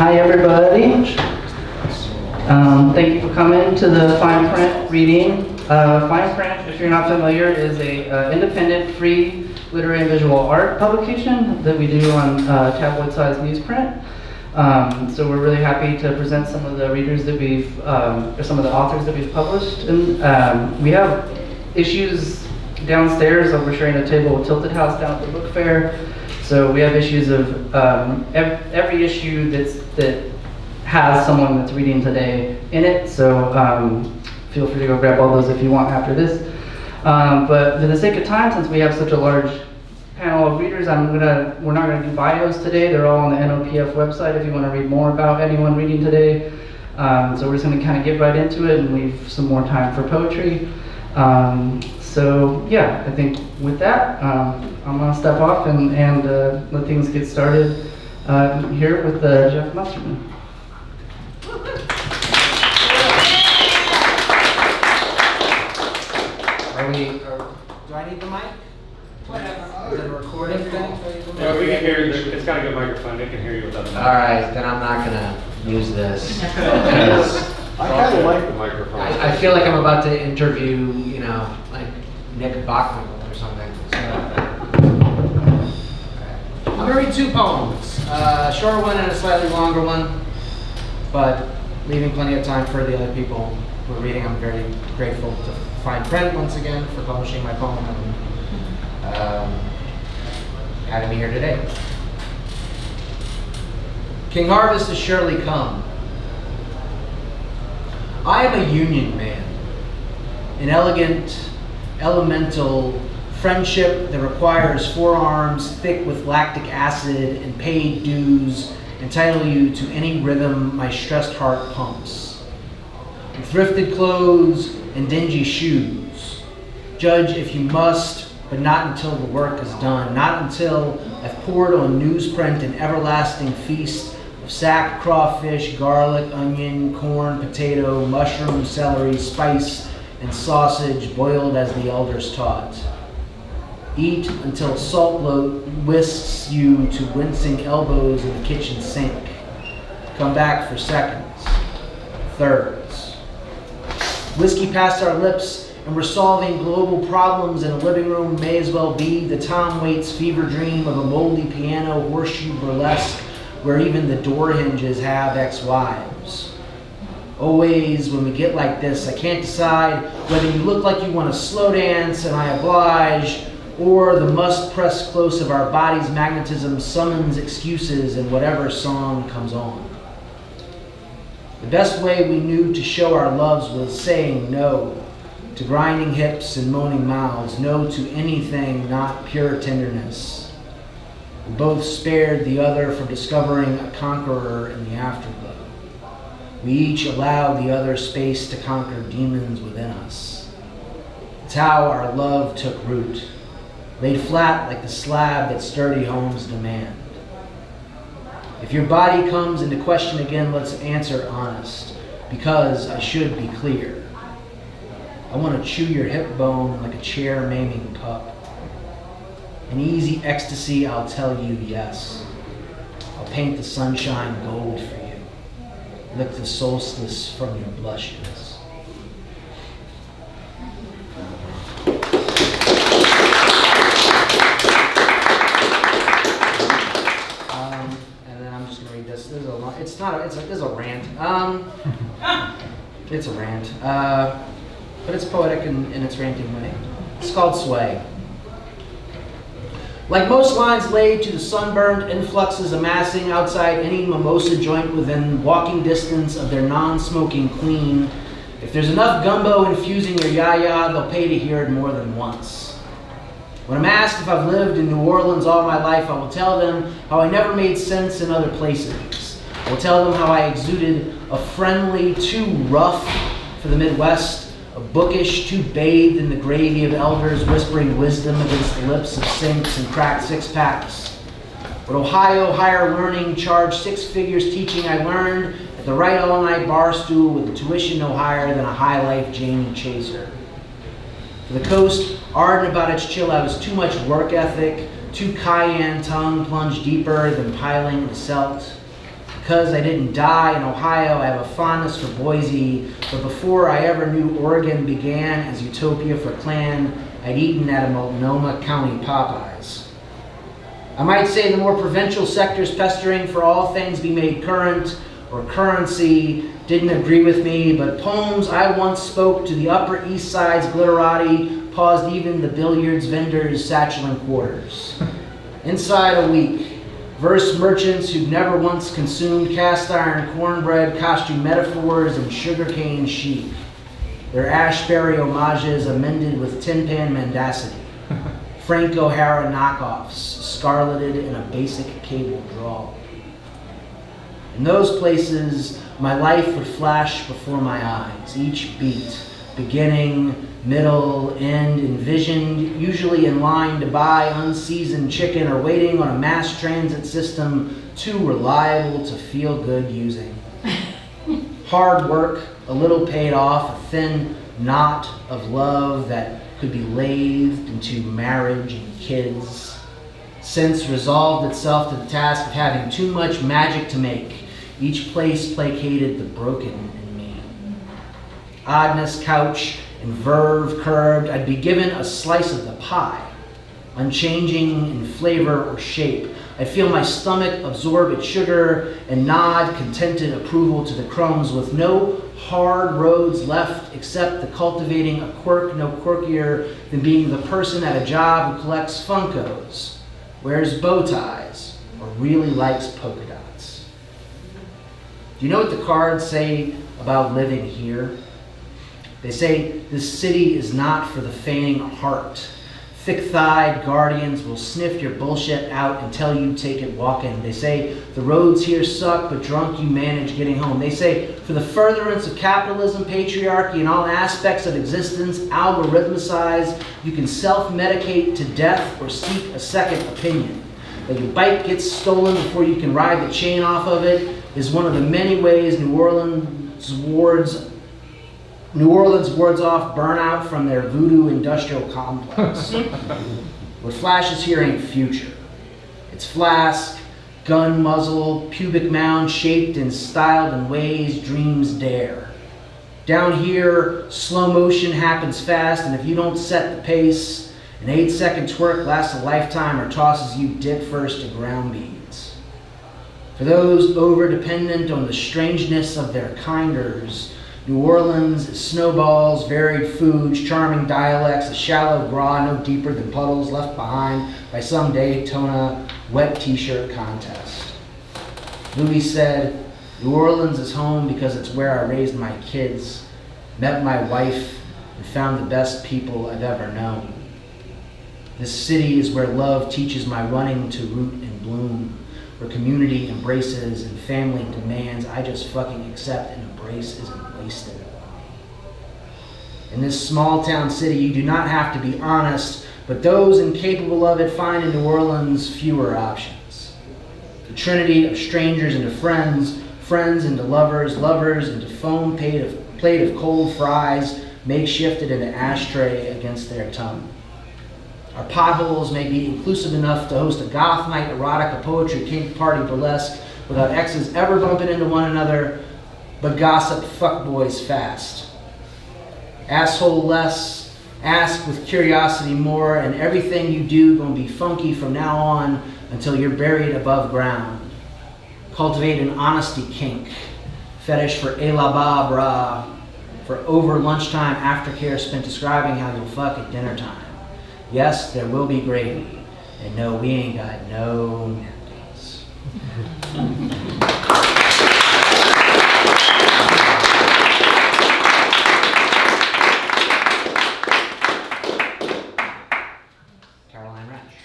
Hi everybody. Thank you for coming to the Fine Print reading. Fine Print, if you're not familiar, is a independent, free literary and visual art publication that we do on tabloid-sized newsprint. So we're really happy to present some of the readers that we've, or some of the authors that we've published. And we have issues downstairs. We're sharing a table with Tilted House down at the book fair. So we have issues of every issue that has someone that's reading today in it. So feel free to go grab all those if you want after this. But for the sake of time, since we have such a large panel of readers, we're not gonna do bios today. They're all on the NOPF website if you want to read more about anyone reading today. So we're just gonna kind of get right into it and leave some more time for poetry. So yeah, I think with that, I'm gonna step off and let things get started here with Jeff Musterman. Do I need the mic? Whatever. Is it a recording thing? Yeah, we can hear you. It's got a good microphone. They can hear you without the mic. All right, then I'm not gonna use this. I kind of like the microphone. I feel like I'm about to interview, like Nick Bachman or something. So, I'm gonna read two poems, a shorter one and a slightly longer one, but leaving plenty of time for the other people who are reading. I'm very grateful to Fine Print once again for publishing my poem and having me here today. King Harvest has surely come. I am a union man, an elegant, elemental friendship that requires forearms thick with lactic acid and paid dues entitle you to any rhythm my stressed heart pumps. In thrifted clothes and dingy shoes, judge if you must, but not until the work is done, not until I've poured on newsprint an everlasting feast of sack, crawfish, garlic, onion, corn, potato, mushroom, celery, spice, and sausage boiled as the elders taught. Eat until salt bloat whisks you to wincing elbows in the kitchen sink. Come back for seconds, thirds. Whiskey past our lips, and we're solving global problems in a living room may as well be the Tom Waits fever dream of a moldy piano horseshoe burlesque where even the door hinges have ex-wives. Always, when we get like this, I can't decide whether you look like you want to slow dance and I oblige, or the must-press close of our body's magnetism summons excuses in whatever song comes on. The best way we knew to show our loves was saying no to grinding hips and moaning mouths, no to anything not pure tenderness. We both spared the other from discovering a conqueror in the afterglow. We each allowed the other space to conquer demons within us. It's how our love took root, laid flat like the slab that sturdy homes demand. If your body comes into question again, let's answer honest, because I should be clear. I want to chew your hip bone like a chair maiming pup. In easy ecstasy, I'll tell you yes. I'll paint the sunshine gold for you. Lick the solstice from your blushes. And then I'm just gonna read this. This is a long, it's a rant. It's a rant. But it's poetic in its ranting way. It's called Sway. Like most lines laid to the sunburned influxes amassing outside any mimosa joint within walking distance of their non-smoking queen, if there's enough gumbo infusing your yaya, they'll pay to hear it more than once. When I'm asked if I've lived in New Orleans all my life, I will tell them how I never made sense in other places. I will tell them how I exuded a friendly, too rough for the Midwest, a bookish, too bathed in the gravy of elders whispering wisdom against the lips of sinks and cracked six-packs. But Ohio higher learning charged six figures teaching I learned at the right all-night bar stool with a tuition no higher than a high-life Jamie Chaser. For the coast, ardent about its chill, I was too much work ethic, too cayenne tongue plunged deeper than piling the selt. Because I didn't die in Ohio, I have a fondness for Boise, but before I ever knew Oregon began as utopia for Klan, I'd eaten at a Multnomah County Popeyes. I might say the more provincial sectors pestering for all things be made current or currency didn't agree with me, but poems I once spoke to the Upper East Side's glitterati paused even the billiards vendors' satchel quarters. Inside a week, verse merchants who'd never once consumed cast iron cornbread costume metaphors and sugarcane chic. Their Ashbury homages amended with tin pan mendacity. Frank O'Hara knockoffs, scarleted in a basic cable drawl. In those places, my life would flash before my eyes, each beat, beginning, middle, end, envisioned, usually in line to buy unseasoned chicken or waiting on a mass transit system too reliable to feel good using. Hard work, a little paid off, a thin knot of love that could be lathed into marriage and kids. Since resolved itself to the task of having too much magic to make, each place placated the broken in me. Oddness, couch, and verve curbed, I'd be given a slice of the pie, unchanging in flavor or shape. I'd feel my stomach absorb its sugar and nod contented approval to the crumbs with no hard roads left except the cultivating a quirk no quirkier than being the person at a job who collects Funkos, wears bow ties, or really likes polka dots. Do you know what the cards say about living here? They say this city is not for the fainting heart. Thick-thighed guardians will sniff your bullshit out and tell you take it walking. They say the roads here suck, but drunk you manage getting home. They say for the furtherance of capitalism, patriarchy, and all aspects of existence, algorithmicized, you can self-medicate to death or seek a second opinion. That your bike gets stolen before you can ride the chain off of it is one of the many ways New Orleans wards off burnout from their voodoo industrial complex. What flashes here ain't future. It's flask, gun muzzle, pubic mound shaped and styled in ways dreams dare. Down here, slow motion happens fast, and if you don't set the pace, an 8-second twerk lasts a lifetime or tosses you dick first to ground beads. For those over-dependent on the strangeness of their kinders, New Orleans is snowballs, varied foods, charming dialects, a shallow gras no deeper than puddles left behind by some Daytona wet t-shirt contest. Louis said, New Orleans is home because it's where I raised my kids, met my wife, and found the best people I've ever known. This city is where love teaches my running to root and bloom, where community embraces and family demands I just fucking accept and embrace isn't wasted. In this small town city, you do not have to be honest, but those incapable of it find in New Orleans fewer options. The trinity of strangers into friends, friends into lovers, lovers into foam plate of cold fries, makeshifted into ashtray against their tongue. Our potholes may be inclusive enough to host a goth night, erotica, poetry, kink party, burlesque, without exes ever bumping into one another, but gossip fuckboys fast. Asshole less, ask with curiosity more, and everything you do gonna be funky from now on until you're buried above ground. Cultivate an honesty kink, fetish for a la ba bra, for over lunchtime aftercare spent describing how you'll fuck at dinner time. Yes, there will be gravy, and no, we ain't got no napkins. Caroline Ratch.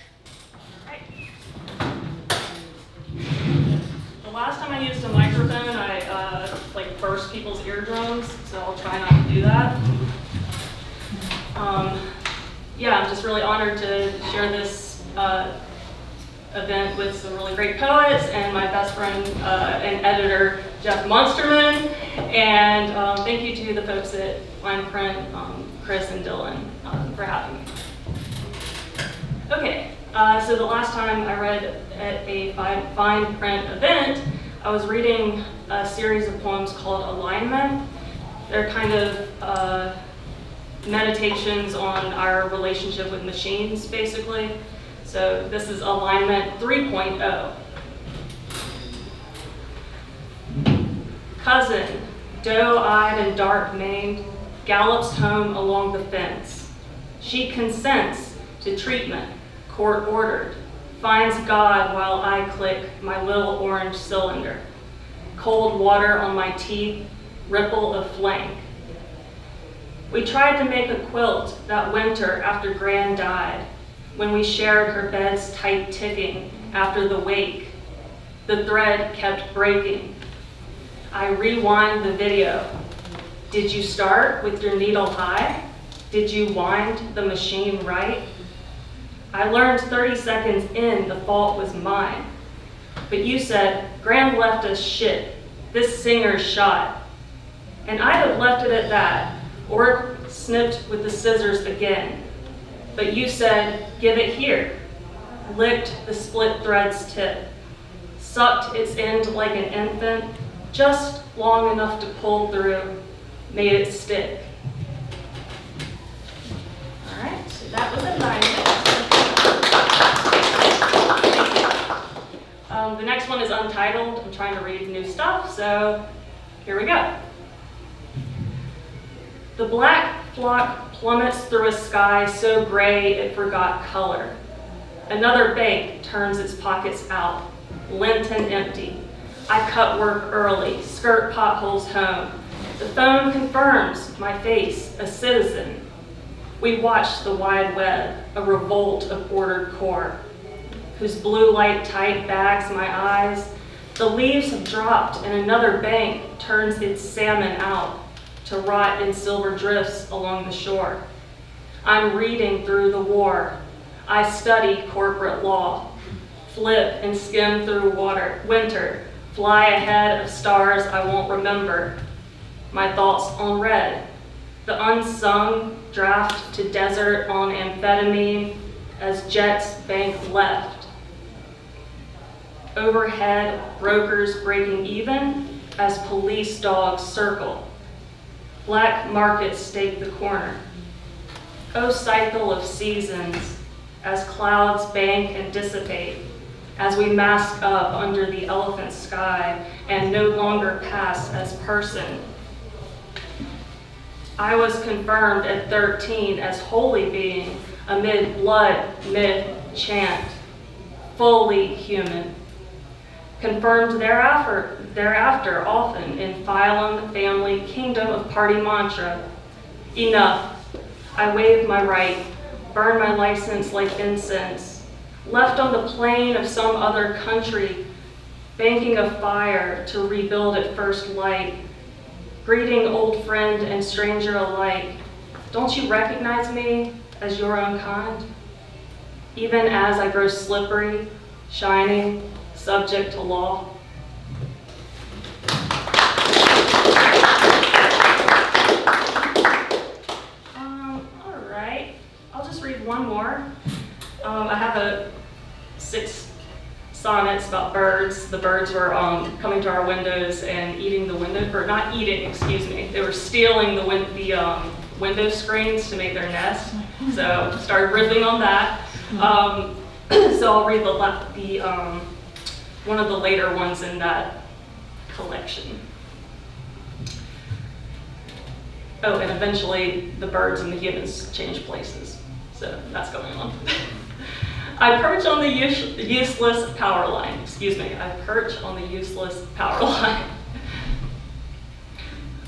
The last time I used a microphone, I burst people's eardrums, so I'll try not to do that. Yeah, I'm just really honored to share this event with some really great poets and my best friend and editor, Jeff Munsterman. And thank you to the folks at Fine Print, Chris and Dylan, for having me. Okay, so the last time I read at a Fine Print event, I was reading a series of poems called Alignment. They're kind of meditations on our relationship with machines, basically. So this is Alignment 3.0. Cousin, doe-eyed and dark-maned, gallops home along the fence. She consents to treatment, court-ordered, finds God while I click my little orange cylinder. Cold water on my teeth, ripple of flank. We tried to make a quilt that winter after Gran died, when we shared her bed's tight ticking after the wake. The thread kept breaking. I rewind the video. Did you start with your needle high? Did you wind the machine right? I learned 30 seconds in the fault was mine. But you said, Gran left us shit. This singer's shot. And I'd have left it at that, or snipped with the scissors again. But you said, give it here. Licked the split thread's tip. Sucked its end like an infant, just long enough to pull through, made it stick. All right, so that was Alignment. The next one is Untitled. I'm trying to read new stuff, so here we go. The black flock plummets through a sky so gray it forgot color. Another bank turns its pockets out, lint and empty. I cut work early, skirt potholes home. The phone confirms my face, a citizen. We watch the wide web, a revolt of ordered core, whose blue light tight bags my eyes. The leaves have dropped and another bank turns its salmon out to rot in silver drifts along the shore. I'm reading through the war. I study corporate law, flip and skim through winter, fly ahead of stars I won't remember. My thoughts on red, the unsung draft to desert on amphetamine as jets bank left. Overhead, brokers breaking even as police dogs circle. Black markets stake the corner. Oh, cycle of seasons, as clouds bank and dissipate, as we mask up under the elephant sky and no longer pass as person. I was confirmed at 13 as holy being amid blood, myth, chant, fully human. Confirmed thereafter often in phylum, family, kingdom of party mantra. Enough. I waive my right, burn my license like incense. Left on the plain of some other country, banking a fire to rebuild at first light. Greeting old friend and stranger alike. Don't you recognize me as your own kind? Even as I grow slippery, shining, subject to law. All right, I'll just read one more. I have 6 sonnets about birds. The birds were coming to our windows and eating the window, or not eating, excuse me. They were stealing the window screens to make their nest. So started riffing on that. So I'll read the one of the later ones in that collection. Oh, and eventually the birds and the humans change places. So that's going on. I perch on the useless power line. Excuse me, I perch on the useless power line.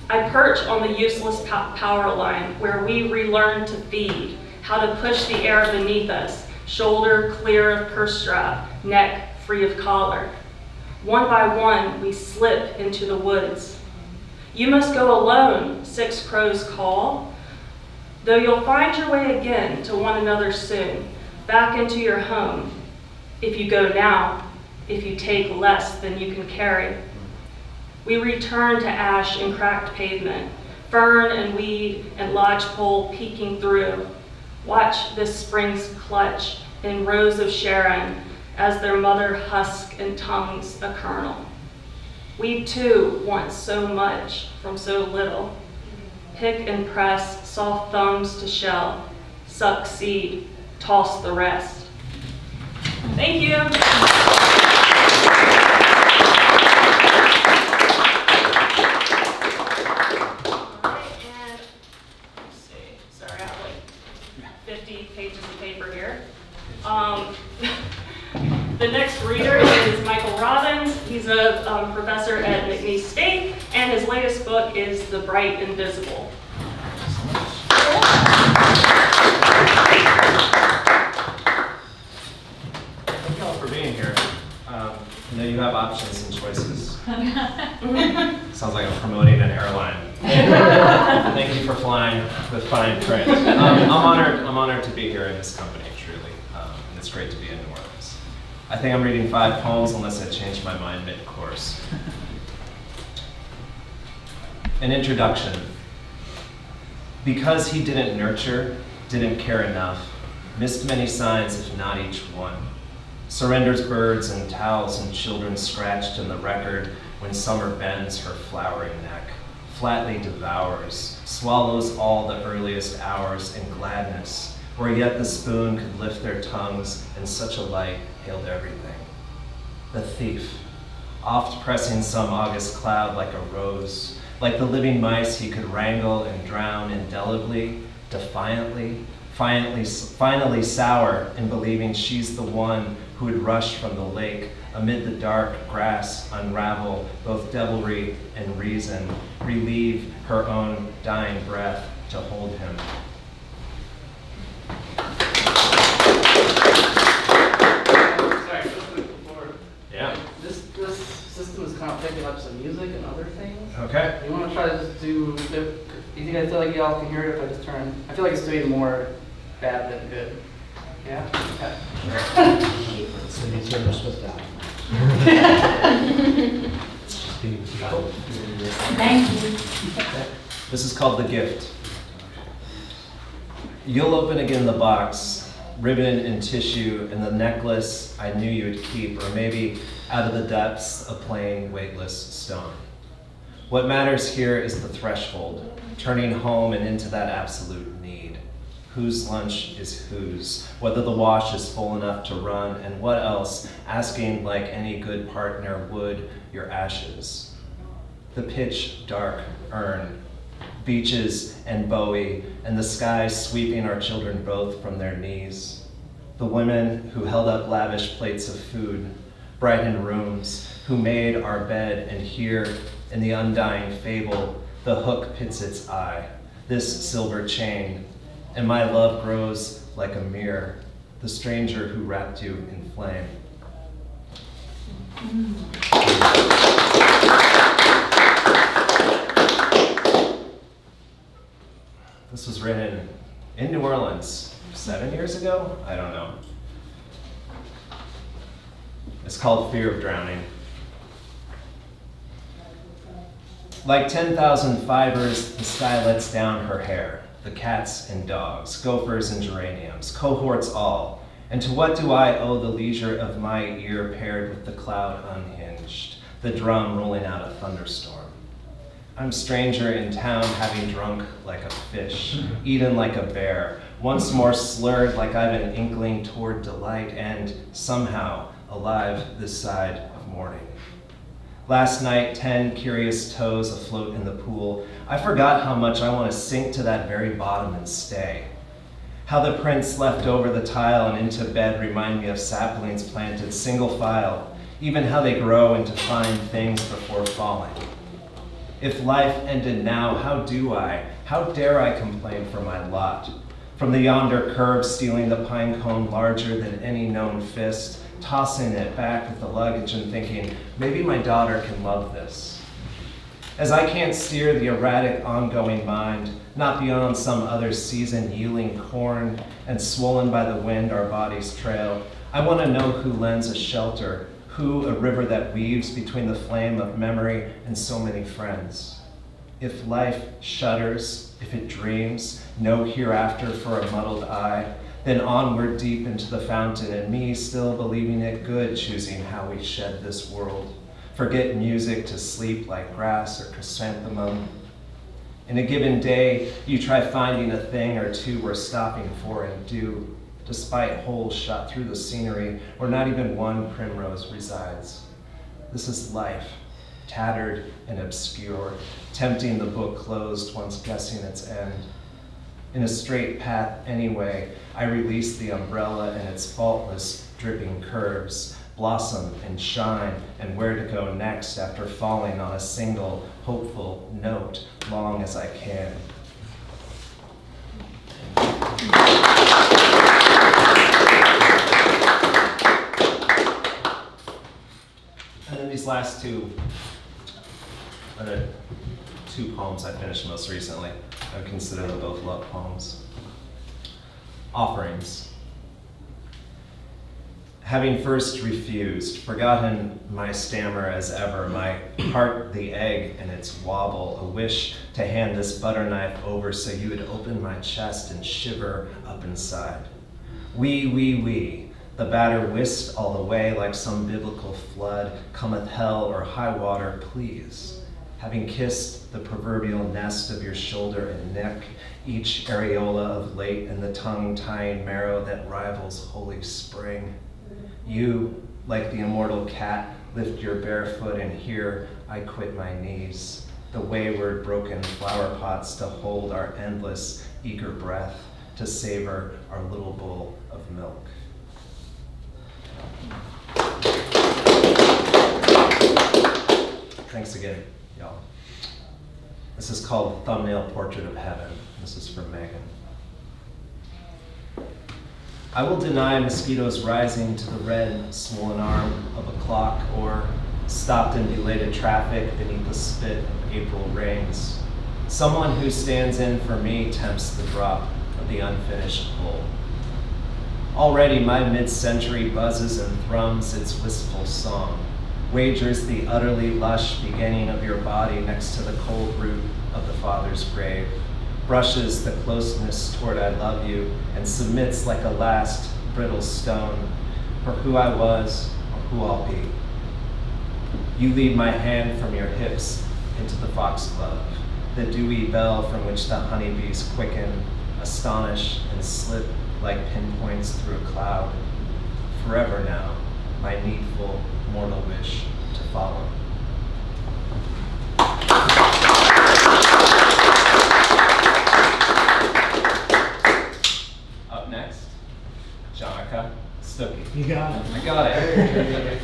I perch on the useless power line where we relearn to feed, how to push the air beneath us, shoulder clear of purse strap, neck free of collar. One by one, we slip into the woods. You must go alone, 6 crows call, though you'll find your way again to one another soon, back into your home. If you go now, if you take less than you can carry. We return to ash and cracked pavement, fern and weed and lodgepole peeking through. Watch this spring's clutch in rows of Sharon as their mother husk and tongues a kernel. We too want so much from so little. Pick and press, soft thumbs to shell, suck seed, toss the rest. Thank you. Sorry, I have like 50 pages of paper here. The next reader is Michael Robbins. He's a professor at McNeese State, and his latest book is The Bright Invisible. Thank you all for being here. I know you have options and choices. Sounds like I'm promoting an airline. Thank you for flying with fine print. I'm honored to be here in this company, truly. And it's great to be in New Orleans. I think I'm reading 5 poems unless I change my mind mid-course. An introduction. Because he didn't nurture, didn't care enough, missed many signs if not each one. Surrenders birds and towels and children scratched in the record when summer bends her flowering neck, flatly devours, swallows all the earliest hours in gladness, where yet the spoon could lift their tongues and such a light hailed everything. The thief, oft pressing some August cloud like a rose, like the living mice he could wrangle and drown indelibly, defiantly, finally sour in believing she's the one who would rush from the lake amid the dark grass, unravel both devilry and reason, relieve her own dying breath to hold him. Sorry, real quick before. Yeah. This system is kind of picking up some music and other things. Okay. You want to try to just do, you think I feel like y'all can hear it if I just turn? I feel like it's doing more bad than good. Yeah? Okay. So you turn your Swift out. Thank you. This is called The Gift. You'll open again the box, ribbon and tissue, and the necklace I knew you'd keep, or maybe out of the depths a plain, weightless stone. What matters here is the threshold, turning home and into that absolute need. Whose lunch is whose, whether the wash is full enough to run, and what else, asking like any good partner would, your ashes. The pitch dark urn, beaches and Bowie, and the sky sweeping our children both from their knees. The women who held up lavish plates of food, brightened rooms, who made our bed, and here, in the undying fable, the hook pits its eye, this silver chain, and my love grows like a mirror, the stranger who wrapped you in flame. This was written in New Orleans 7 years ago? I don't know. It's called Fear of Drowning. Like 10,000 fibers, the sky lets down her hair. The cats and dogs, gophers and geraniums, cohorts all. And to what do I owe the leisure of my ear paired with the cloud unhinged, the drum rolling out a thunderstorm? I'm stranger in town, having drunk like a fish, eaten like a bear, once more slurred like I've an inkling toward delight, and somehow alive this side of morning. Last night, 10 curious toes afloat in the pool. I forgot how much I want to sink to that very bottom and stay. How the prints left over the tile and into bed remind me of saplings planted single file, even how they grow into fine things before falling. If life ended now, how dare I complain for my lot? From the yonder curve, stealing the pine cone larger than any known fist, tossing it back with the luggage and thinking, maybe my daughter can love this. As I can't steer the erratic ongoing mind, not beyond some other season yielding corn and swollen by the wind our bodies trail, I want to know who lends a shelter, who a river that weaves between the flame of memory and so many friends. If life shudders, if it dreams, no hereafter for a muddled eye, then onward deep into the fountain, and me still believing it good, choosing how we shed this world. forget music to sleep like grass or chrysanthemum. In a given day, you try finding a thing or two worth stopping for and do, despite holes shot through the scenery where not even one primrose resides. This is life, tattered and obscure, tempting the book closed, once guessing its end. In a straight path anyway, I release the umbrella and its faultless, dripping curves, blossom and shine, and where to go next after falling on a single, hopeful note, long as I can. And then these last two are the two poems I finished most recently. I would consider them both love poems. Offerings. Having first refused, forgotten my stammer as ever, my heart the egg and its wobble, a wish to hand this butter knife over so you would open my chest and shiver up inside. We, the batter whisked all the way like some biblical flood, cometh hell or high water, please. Having kissed the proverbial nest of your shoulder and neck, each areola of late and the tongue-tying marrow that rivals holy spring. You, like the immortal cat, lift your bare foot, and here I quit my knees, the wayward broken flower pots to hold our endless, eager breath, to savor our little bowl of milk. Thanks again, y'all. This is called Thumbnail Portrait of Heaven. This is from Megan. I will deny mosquitoes rising to the red, swollen arm of a clock, or stopped in belated traffic beneath the spit of April rains. Someone who stands in for me tempts the drop of the unfinished whole. Already my mid-century buzzes and thrums its wistful song, wagers the utterly lush beginning of your body next to the cold root of the Father's grave, brushes the closeness toward I love you, and submits like a last brittle stone for who I was or who I'll be. You lead my hand from your hips into the foxglove, the dewy bell from which the honeybees quicken, astonish, and slip like pinpoints through a cloud. Forever now, my needful mortal wish to follow. Up next, Janaka Stuckey. You got it. I got it.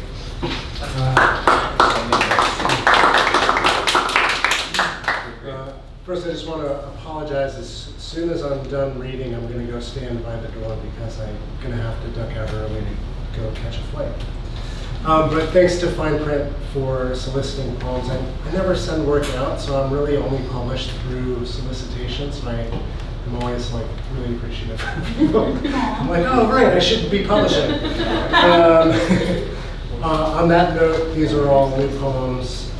First, I just want to apologize. As soon as I'm done reading, I'm going to go stand by the door because I'm going to have to duck out early to go catch a flight. But thanks to Fine Print for soliciting poems. I never send work out, so I'm really only published through solicitations. So I'm always like really appreciative. I'm like, oh right, I should be publishing. On that note, these are all new poems.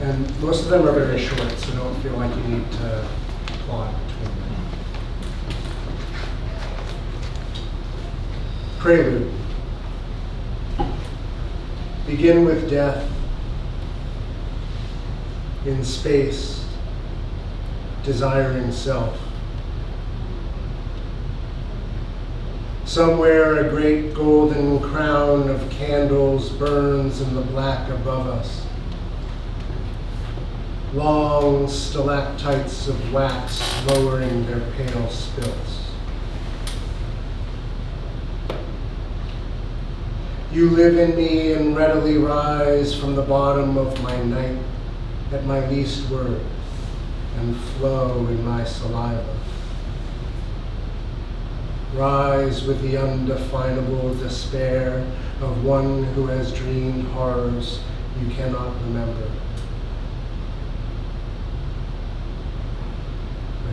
And most of them are very short, so don't feel like you need to plot between them. Prelude. Begin with death. In space, desiring self. Somewhere a great golden crown of candles burns in the black above us. Long stalactites of wax lowering their pale spills. You live in me and readily rise from the bottom of my night at my least word and flow in my saliva. Rise with the undefinable despair of one who has dreamed horrors you cannot remember.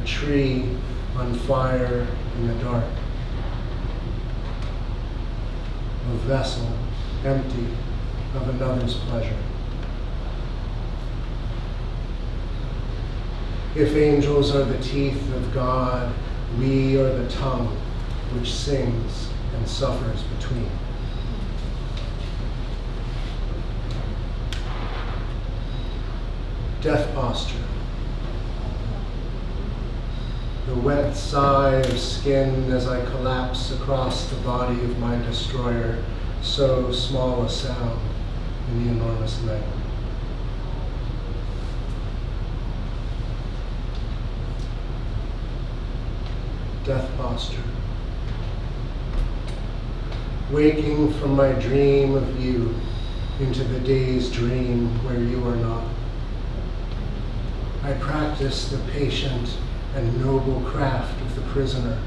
A tree on fire in the dark. A vessel empty of another's pleasure. If angels are the teeth of God, we are the tongue which sings and suffers between. Death posture. The wet sigh of skin as I collapse across the body of my destroyer, so small a sound in the enormous night. Death posture. Waking from my dream of you into the day's dream where you are not. I practice the patient and noble craft of the prisoner,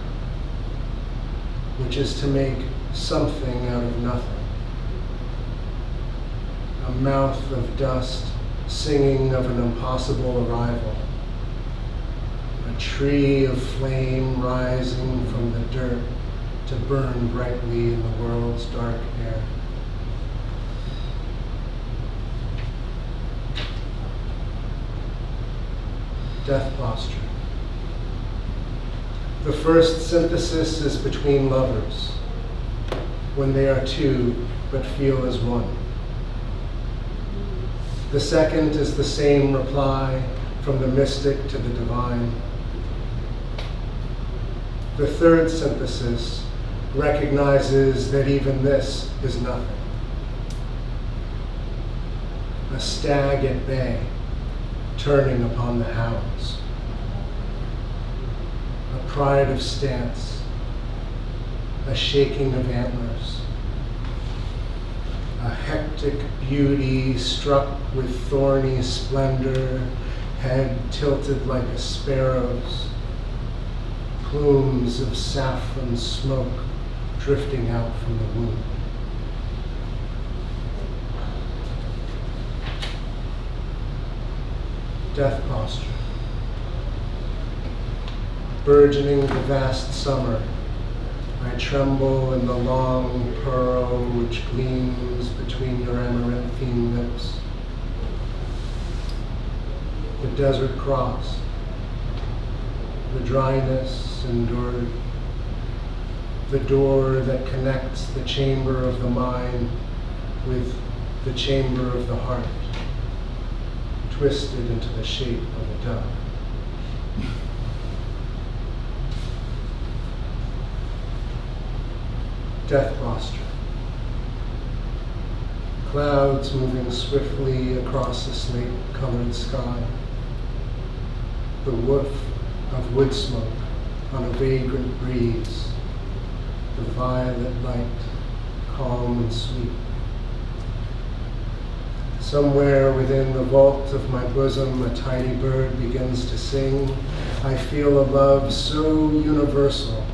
which is to make something out of nothing. A mouth of dust singing of an impossible arrival. A tree of flame rising from the dirt to burn brightly in the world's dark air. Death posture. The first synthesis is between lovers, when they are two but feel as one. The second is the same reply from the mystic to the divine. The third synthesis recognizes that even this is nothing. A stag at bay, turning upon the hounds. A pride of stance, a shaking of antlers. A hectic beauty struck with thorny splendor, head tilted like a sparrow's. Plumes of saffron smoke drifting out from the wound. Death posture. Burgeoning the vast summer, I tremble in the long pearl which gleams between your amaranthine lips. The desert cross, the dryness endured, the door that connects the chamber of the mind with the chamber of the heart, twisted into the shape of a dove. Death posture. Clouds moving swiftly across the slate-colored sky. The woof of wood smoke on a vagrant breeze. The violet light, calm and sweet. Somewhere within the vault of my bosom, a tiny bird begins to sing. I feel a love so universal,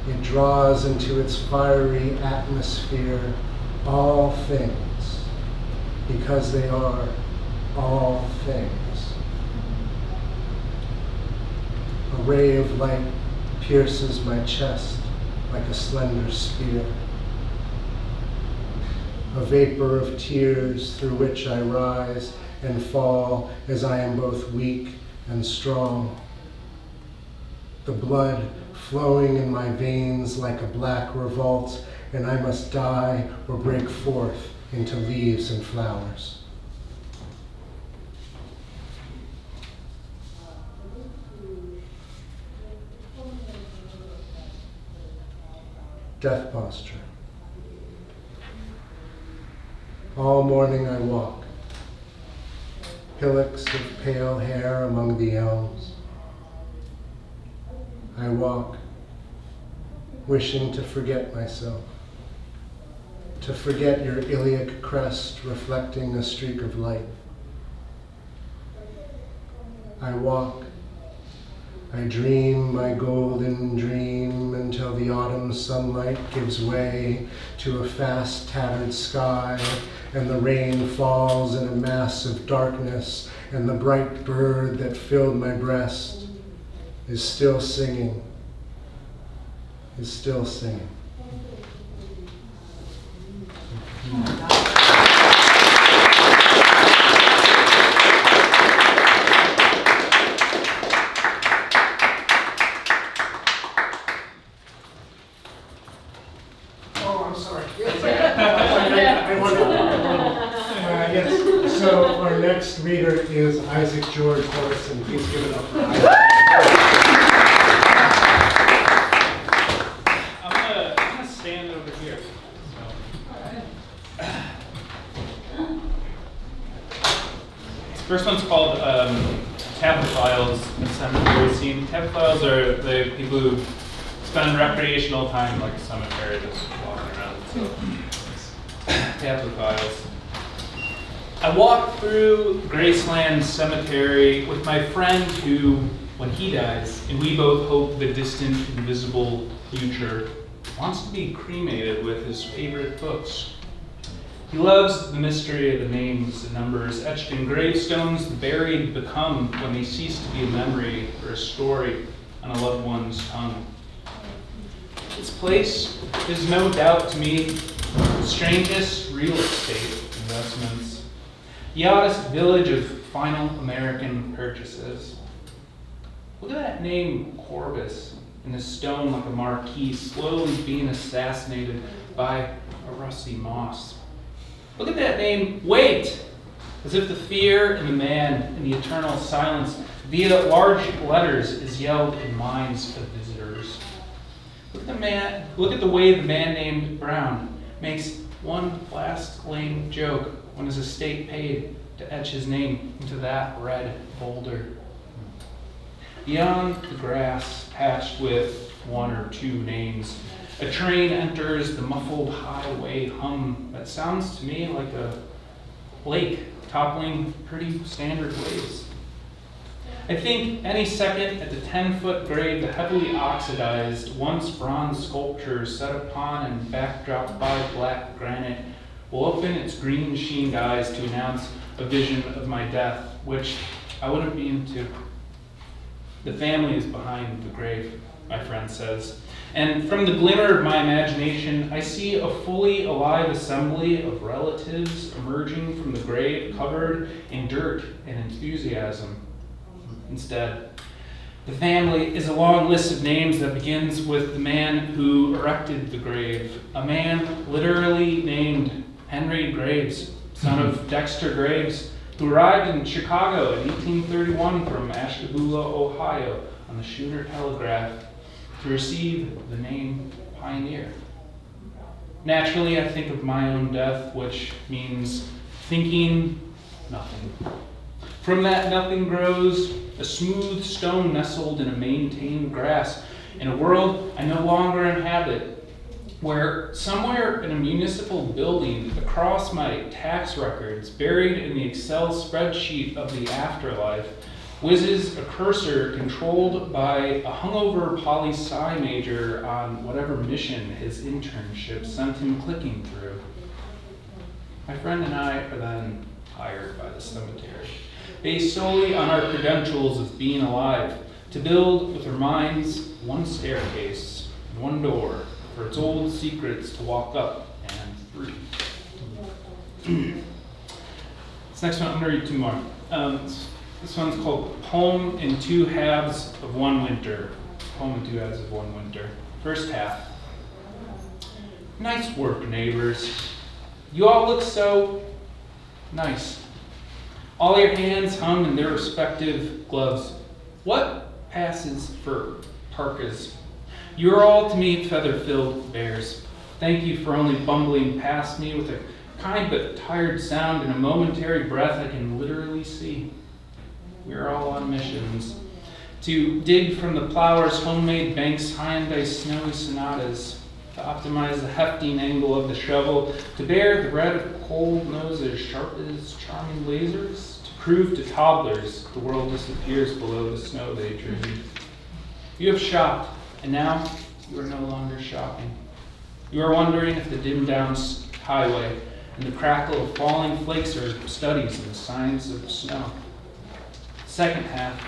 it draws into its fiery atmosphere all things, because they are all things. A ray of light pierces my chest like a slender spear. A vapor of tears through which I rise and fall as I am both weak and strong. The blood flowing in my veins like a black revolt, and I must die or break forth into leaves and flowers. Death posture. All morning I walk, hillocks of pale hair among the elms. I walk, wishing to forget myself, to forget your iliac crest reflecting a streak of light. I walk, I dream my golden dream until the autumn sunlight gives way to a fast tattered sky, and the rain falls in a mass of darkness, and the bright bird that filled my breast is still singing, is still singing. Oh, I'm sorry. I wonder. Yes. So our next reader is Isaac George Morrison. Please give it up for Isaac. I'm gonna stand over here. This first one's called Tapophiles in cemetery scene. Tapophiles are the people who spend recreational time like a cemetery, just walking around. So, Tapophiles. I walked through Graceland Cemetery with my friend who, when he dies, and we both hope the distant, invisible future, wants to be cremated with his favorite books. He loves the mystery of the names and numbers etched in gravestones the buried become when they cease to be a memory or a story on a loved one's tongue. This place is no doubt to me the strangest real estate investments. The oddest village of final American purchases. Look at that name, Corvus, in the stone like a marquee, slowly being assassinated by a rusty moss. Look at that name, Wait, as if the fear in the man in the eternal silence via large letters is yelled in minds of visitors. Look at the way the man named Brown makes one last lame joke when his estate paid to etch his name into that red boulder. Beyond the grass, patched with one or two names, a train enters the muffled highway hum that sounds to me like a lake toppling pretty standard waves. I think any second at the 10-foot grave, the heavily oxidized, once bronze sculpture set upon and backdropped by black granite will open its green sheened eyes to announce a vision of my death, which I wouldn't be into. The family is behind the grave, my friend says. And from the glimmer of my imagination, I see a fully alive assembly of relatives emerging from the grave covered in dirt and enthusiasm. Instead, the family is a long list of names that begins with the man who erected the grave, a man literally named Henry Graves, son of Dexter Graves, who arrived in Chicago in 1831 from Ashtabula, Ohio, on the Schooner Telegraph to receive the name Pioneer. Naturally, I think of my own death, which means thinking nothing. From that nothing grows a smooth stone nestled in a maintained grass in a world I no longer inhabit, where somewhere in a municipal building across my tax records, buried in the Excel spreadsheet of the afterlife, whizzes a cursor controlled by a hungover poli-sci major on whatever mission his internship sent him clicking through. My friend and I are then hired by the cemetery, based solely on our credentials of being alive, to build with our minds one staircase and one door for its old secrets to walk up and through. This next one, I'm going to read two more. This one's called Poem in Two Halves of One Winter. Poem in Two Halves of One Winter. First half. Nice work, neighbors. You all look so nice. All your hands hung in their respective gloves. What passes for parkas? You're all to me feather-filled bears. Thank you for only bumbling past me with a kind but tired sound and a momentary breath I can literally see. We're all on missions to dig from the plower's homemade banks Hyundai snowy sonatas, to optimize the hefting angle of the shovel, to bear the bread of cold nose as sharp as charming lasers, to prove to toddlers the world disappears below the snow they dreamed. You have shopped, and now you are no longer shopping. You are wondering if the dimmed down highway and the crackle of falling flakes are studies in the science of snow. Second half.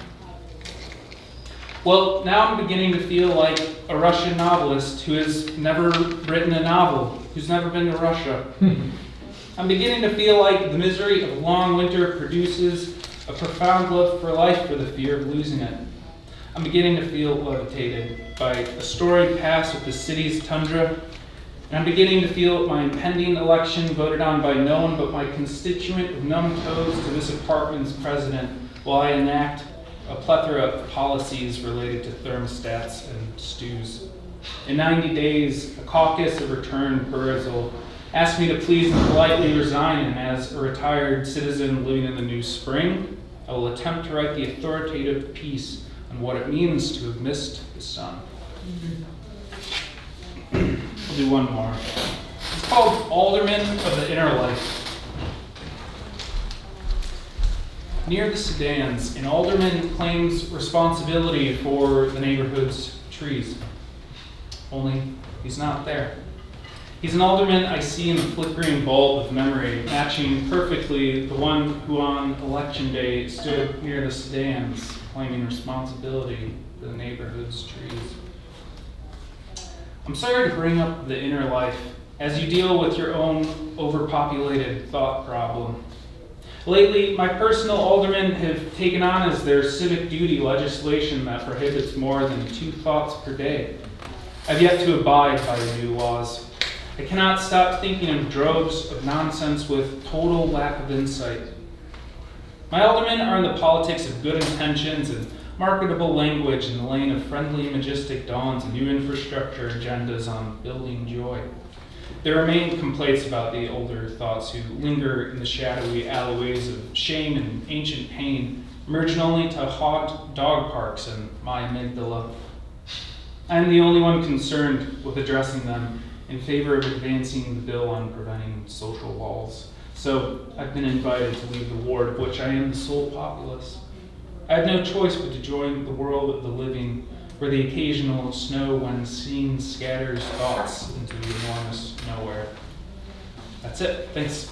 Well, now I'm beginning to feel like a Russian novelist who has never written a novel, who's never been to Russia. I'm beginning to feel like the misery of a long winter produces a profound love for life for the fear of losing it. I'm beginning to feel levitated by a storied pass of the city's tundra And I'm beginning to feel my impending election voted on by no one but my constituent with numb toes to this apartment's president while I enact a plethora of policies related to thermostats and stews. In 90 days, a caucus of returned birds will ask me to please and politely resign, and as a retired citizen living in the new spring, I will attempt to write the authoritative piece on what it means to have missed the sun. I'll do one more. It's called Alderman of the Inner Life. Near the sedans, an alderman claims responsibility for the neighborhood's trees. Only he's not there. He's an alderman I see in the flickering bulb of memory, matching perfectly the one who on election day stood near the sedans, claiming responsibility for the neighborhood's trees. I'm sorry to bring up the inner life as you deal with your own overpopulated thought problem. Lately, my personal aldermen have taken on as their civic duty legislation that prohibits more than 2 thoughts per day. I've yet to abide by the new laws. I cannot stop thinking of droves of nonsense with total lack of insight. My aldermen are in the politics of good intentions and marketable language in the lane of friendly, majestic dawns and new infrastructure agendas on building joy. There remain complaints about the older thoughts who linger in the shadowy alleyways of shame and ancient pain, emerging only to haunt dog parks and my amygdala. I am the only one concerned with addressing them in favor of advancing the bill on preventing social walls. So I've been invited to leave the ward of which I am the sole populace. I had no choice but to join the world of the living, where the occasional snow when seen scatters thoughts into the enormous nowhere. That's it. Thanks.